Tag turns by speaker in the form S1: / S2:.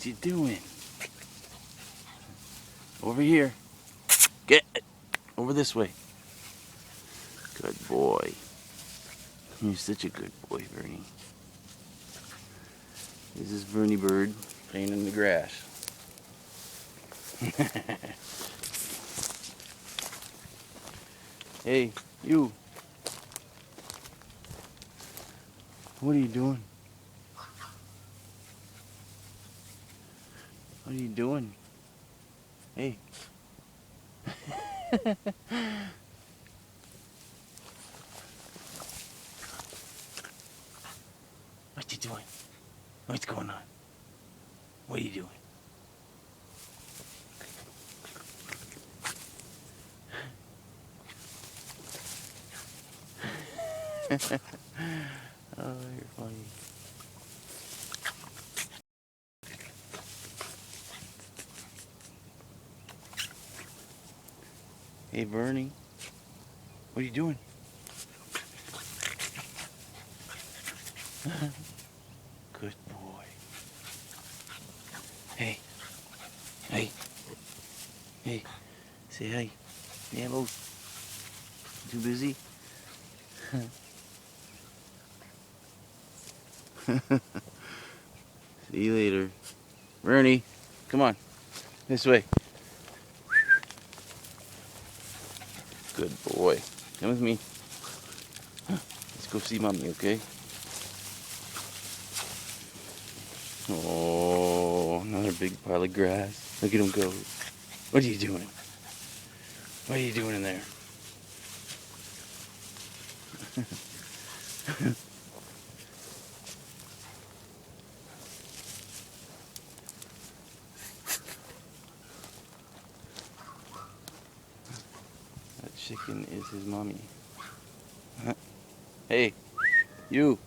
S1: What you doing? Over here. Get over this way. Good boy. You're such a good boy, Vernie. This is Vernie-Bird playing in the grass. Hey, you. What are you doing? What are you doing? Hey. What you doing? What's going on? What are you doing? Oh, you're funny. Hey, Vernie. What are you doing? Good boy. Hey. Hey. Hey. Say hi. Say hello. Too busy? See you later. Vernie, come on. This way. Good boy. Come with me. Let's go see Mommy, okay? Oh, another big pile of grass. Look at him go. What are you doing? What are you doing in there? That chicken is his mommy. Hey, you.